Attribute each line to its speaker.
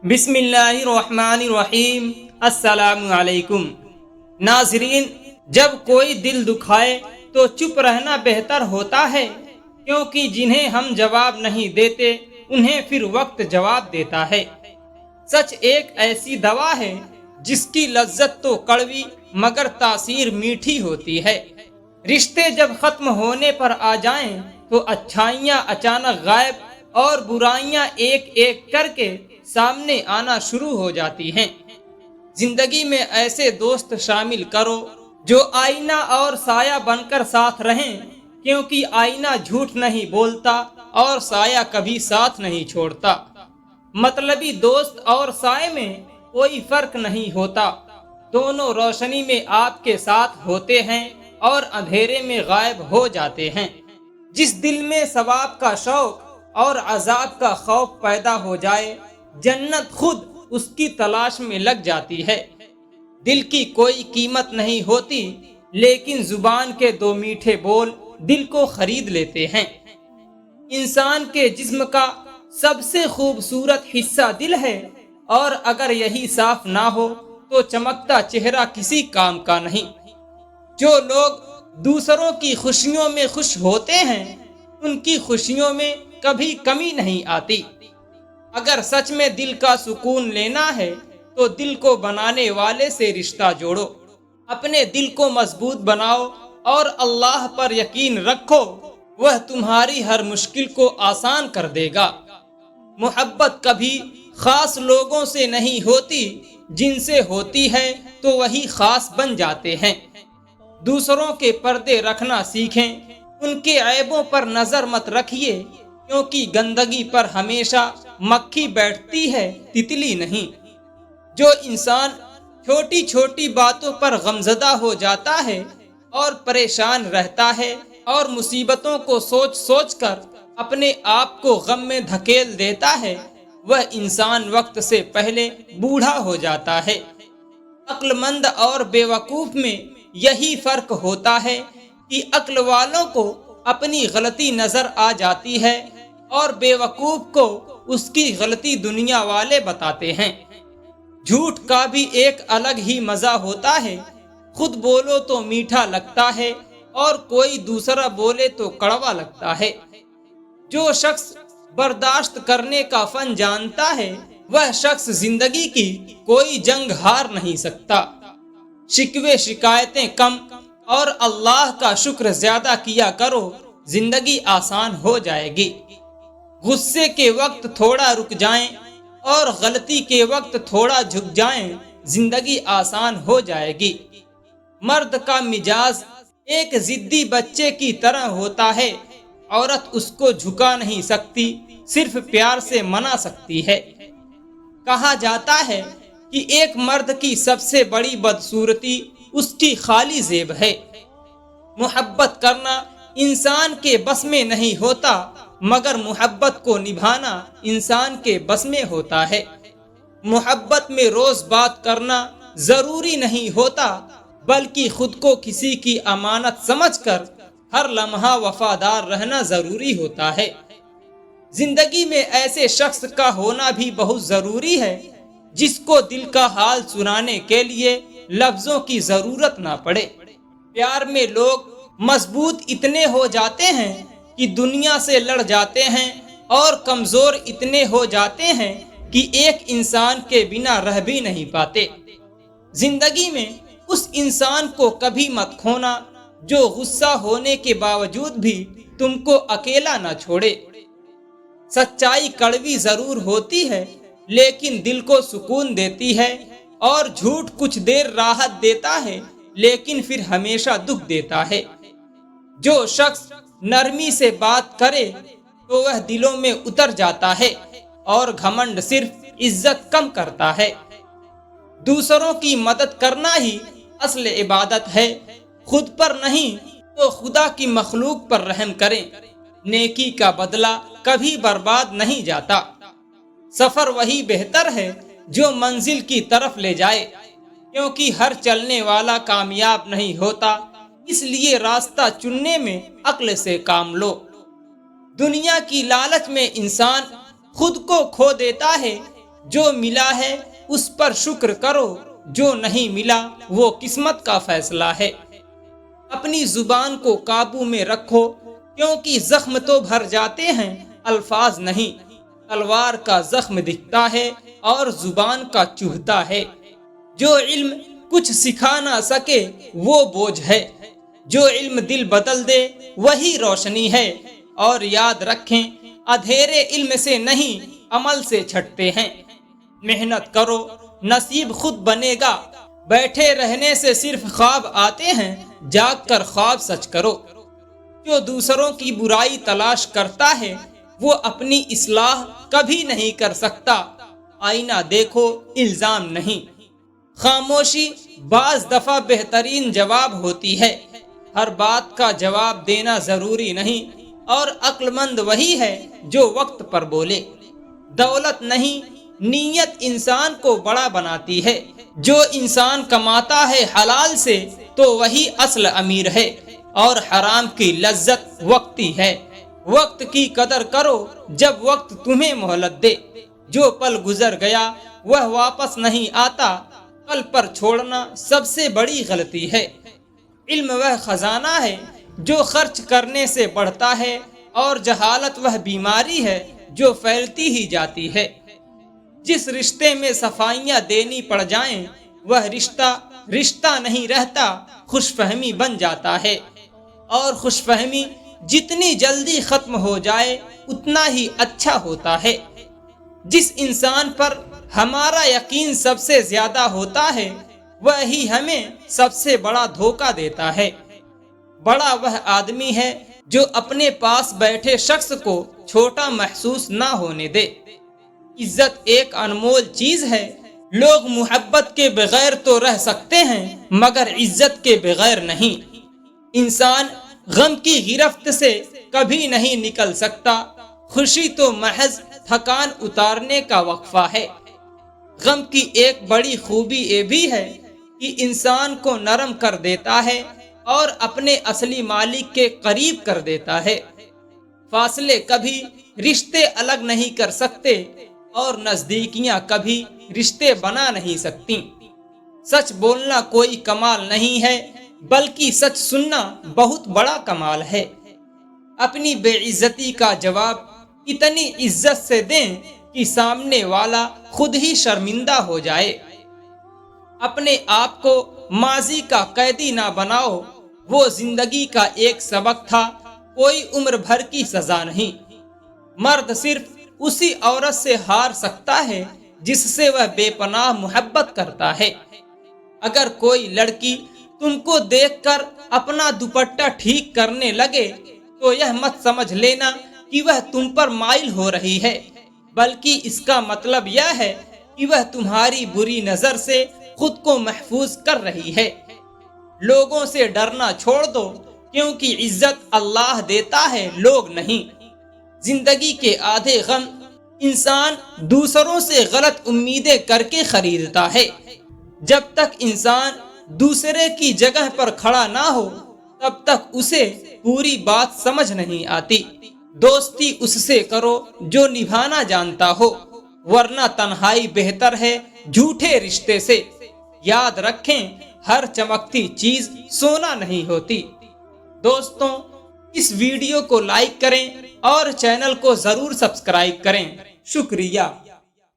Speaker 1: بسم اللہ الرحمن الرحیم۔ السلام علیکم ناظرین، جب کوئی دل دکھائے تو چپ رہنا بہتر ہوتا ہے، کیونکہ جنہیں ہم جواب نہیں دیتے انہیں پھر وقت جواب دیتا ہے۔ سچ ایک ایسی دوا ہے جس کی لذت تو کڑوی مگر تاثیر میٹھی ہوتی ہے۔ رشتے جب ختم ہونے پر آ جائیں تو اچھائیاں اچانک غائب اور برائیاں ایک ایک کر کے سامنے آنا شروع ہو جاتی ہیں۔ زندگی میں ایسے دوست شامل کرو جو آئینہ اور سایہ بن کر ساتھ رہیں، کیونکہ آئینہ جھوٹ نہیں بولتا اور سایہ کبھی ساتھ نہیں چھوڑتا۔ مطلبی دوست اور سائے میں کوئی فرق نہیں ہوتا، دونوں روشنی میں آپ کے ساتھ ہوتے ہیں اور اندھیرے میں غائب ہو جاتے ہیں۔ جس دل میں ثواب کا شوق اور عذاب کا خوف پیدا ہو جائے، جنت خود اس کی تلاش میں لگ جاتی ہے۔ دل کی کوئی قیمت نہیں ہوتی، لیکن زبان کے دو میٹھے بول دل کو خرید لیتے ہیں۔ انسان کے جسم کا سب سے خوبصورت حصہ دل ہے، اور اگر یہی صاف نہ ہو تو چمکتا چہرہ کسی کام کا نہیں۔ جو لوگ دوسروں کی خوشیوں میں خوش ہوتے ہیں، ان کی خوشیوں میں کبھی کمی نہیں آتی۔ اگر سچ میں دل کا سکون لینا ہے تو دل کو بنانے والے سے رشتہ جوڑو، اپنے دل کو مضبوط بناؤ اور اللہ پر یقین رکھو، وہ تمہاری ہر مشکل کو آسان کر دے گا۔ محبت کبھی خاص لوگوں سے نہیں ہوتی، جن سے ہوتی ہے تو وہی خاص بن جاتے ہیں۔ دوسروں کے پردے رکھنا سیکھیں، ان کے عیبوں پر نظر مت رکھیے، کیونکہ گندگی پر ہمیشہ مکھی بیٹھتی ہے، تتلی نہیں۔ جو انسان چھوٹی چھوٹی باتوں پر غمزدہ ہو جاتا ہے اور پریشان رہتا ہے اور مصیبتوں کو سوچ سوچ کر اپنے آپ کو غم میں دھکیل دیتا ہے، وہ انسان وقت سے پہلے بوڑھا ہو جاتا ہے۔ عقل مند اور بے وقوف میں یہی فرق ہوتا ہے کہ عقل والوں کو اپنی غلطی نظر آ جاتی ہے اور بے وقوف کو اس کی غلطی دنیا والے بتاتے ہیں۔ جھوٹ کا بھی ایک الگ ہی مزہ ہوتا ہے، خود بولو تو میٹھا لگتا ہے اور کوئی دوسرا بولے تو کڑوا لگتا ہے۔ جو شخص برداشت کرنے کا فن جانتا ہے، وہ شخص زندگی کی کوئی جنگ ہار نہیں سکتا۔ شکوے شکایتیں کم اور اللہ کا شکر زیادہ کیا کرو، زندگی آسان ہو جائے گی۔ غصے کے وقت تھوڑا رک جائیں اور غلطی کے وقت تھوڑا جھک جائیں، زندگی آسان ہو جائے گی۔ مرد کا مزاج ایک ضدی بچے کی طرح ہوتا ہے، عورت اس کو جھکا نہیں سکتی، صرف پیار سے منا سکتی ہے۔ کہا جاتا ہے کہ ایک مرد کی سب سے بڑی بدصورتی اس کی خالی جیب ہے۔ محبت کرنا انسان کے بس میں نہیں ہوتا، مگر محبت کو نبھانا انسان کے بس میں ہوتا ہے۔ محبت میں روز بات کرنا ضروری نہیں ہوتا، بلکہ خود کو کسی کی امانت سمجھ کر ہر لمحہ وفادار رہنا ضروری ہوتا ہے۔ زندگی میں ایسے شخص کا ہونا بھی بہت ضروری ہے جس کو دل کا حال سنانے کے لیے لفظوں کی ضرورت نہ پڑے۔ پیار میں لوگ مضبوط اتنے ہو جاتے ہیں کہ دنیا سے لڑ جاتے ہیں، اور کمزور اتنے ہو جاتے ہیں کہ ایک انسان کے بنا رہ بھی نہیں پاتے۔ زندگی میں اس انسان کو کبھی مت کھونا جو غصہ ہونے کے باوجود بھی تم کو اکیلا نہ چھوڑے۔ سچائی کڑوی ضرور ہوتی ہے، لیکن دل کو سکون دیتی ہے، اور جھوٹ کچھ دیر راحت دیتا ہے لیکن پھر ہمیشہ دکھ دیتا ہے۔ جو شخص نرمی سے بات کرے تو وہ دلوں میں اتر جاتا ہے، اور گھمنڈ صرف عزت کم کرتا ہے۔ دوسروں کی مدد کرنا ہی اصل عبادت ہے، خود پر نہیں تو خدا کی مخلوق پر رحم کریں۔ نیکی کا بدلہ کبھی برباد نہیں جاتا۔ سفر وہی بہتر ہے جو منزل کی طرف لے جائے، کیونکہ ہر چلنے والا کامیاب نہیں ہوتا، اس لیے راستہ چننے میں عقل سے کام لو۔ دنیا کی لالچ میں انسان خود کو کھو دیتا ہے، جو ملا ہے اس پر شکر کرو، جو نہیں ملا وہ قسمت کا فیصلہ ہے۔ اپنی زبان کو قابو میں رکھو، کیونکہ زخم تو بھر جاتے ہیں، الفاظ نہیں۔ تلوار کا زخم دکھتا ہے اور زبان کا چبھتا ہے۔ جو علم کچھ سکھا نہ سکے وہ بوجھ ہے، جو علم دل بدل دے وہی روشنی ہے۔ اور یاد رکھیں، اندھیرے علم سے نہیں عمل سے چھٹتے ہیں۔ محنت کرو، نصیب خود بنے گا۔ بیٹھے رہنے سے صرف خواب آتے ہیں، جاگ کر خواب سچ کرو۔ جو دوسروں کی برائی تلاش کرتا ہے وہ اپنی اصلاح کبھی نہیں کر سکتا۔ آئینہ دیکھو، الزام نہیں۔ خاموشی بعض دفعہ بہترین جواب ہوتی ہے۔ ہر بات کا جواب دینا ضروری نہیں، اور عقل مند وہی ہے جو وقت پر بولے۔ دولت نہیں، نیت انسان کو بڑا بناتی ہے۔ جو انسان کماتا ہے حلال سے تو وہی اصل امیر ہے، اور حرام کی لذت وقتی ہے۔ وقت کی قدر کرو جب وقت تمہیں مہلت دے۔ جو پل گزر گیا وہ واپس نہیں آتا، پل پر چھوڑنا سب سے بڑی غلطی ہے۔ علم وہ خزانہ ہے جو خرچ کرنے سے بڑھتا ہے، اور جہالت وہ بیماری ہے جو پھیلتی ہی جاتی ہے۔ جس رشتے میں صفائیاں دینی پڑ جائیں وہ رشتہ نہیں رہتا، خوش فہمی بن جاتا ہے۔ اور خوش فہمی جتنی جلدی ختم ہو جائے اتنا ہی اچھا ہوتا ہے۔ جس انسان پر ہمارا یقین سب سے زیادہ ہوتا ہے وہی ہمیں سب سے بڑا دھوکہ دیتا ہے۔ بڑا وہ آدمی ہے جو اپنے پاس بیٹھے شخص کو چھوٹا محسوس نہ ہونے دے۔ عزت ایک انمول چیز ہے۔ لوگ محبت کے بغیر تو رہ سکتے ہیں مگر عزت کے بغیر نہیں۔ انسان غم کی گرفت سے کبھی نہیں نکل سکتا۔ خوشی تو محض تھکان اتارنے کا وقفہ ہے۔ غم کی ایک بڑی خوبی یہ بھی ہے کہ انسان کو نرم کر دیتا ہے اور اپنے اصلی مالک کے قریب کر دیتا ہے۔ فاصلے کبھی رشتے الگ نہیں کر سکتے، اور نزدیکیاں کبھی رشتے بنا نہیں سکتی۔ سچ بولنا کوئی کمال نہیں ہے، بلکہ سچ سننا بہت بڑا کمال ہے۔ اپنی بے عزتی کا جواب اتنی عزت سے دیں کہ سامنے والا خود ہی شرمندہ ہو جائے۔ اپنے آپ کو ماضی کا قیدی نہ بناؤ، وہ زندگی کا ایک سبق تھا، کوئی عمر بھر کی سزا نہیں۔ مرد صرف اسی عورت سے ہار سکتا ہے جس سے وہ بے پناہ محبت کرتا ہے۔ اگر کوئی لڑکی تم کو دیکھ کر اپنا دوپٹہ ٹھیک کرنے لگے تو یہ مت سمجھ لینا کہ وہ تم پر مائل ہو رہی ہے، بلکہ اس کا مطلب یہ ہے کہ وہ تمہاری بری نظر سے خود کو محفوظ کر رہی ہے۔ لوگوں سے ڈرنا چھوڑ دو، کیونکہ عزت اللہ دیتا ہے، لوگ نہیں۔ زندگی کے آدھے غم انسان دوسروں سے غلط امیدیں کر کے خریدتا ہے۔ جب تک انسان دوسرے کی جگہ پر کھڑا نہ ہو تب تک اسے پوری بات سمجھ نہیں آتی۔ دوستی اس سے کرو جو نبھانا جانتا ہو، ورنہ تنہائی بہتر ہے جھوٹے رشتے سے۔ یاد رکھیں، ہر چمکتی چیز سونا نہیں ہوتی۔ دوستوں، اس ویڈیو کو لائک کریں اور چینل کو ضرور سبسکرائب کریں۔ شکریہ۔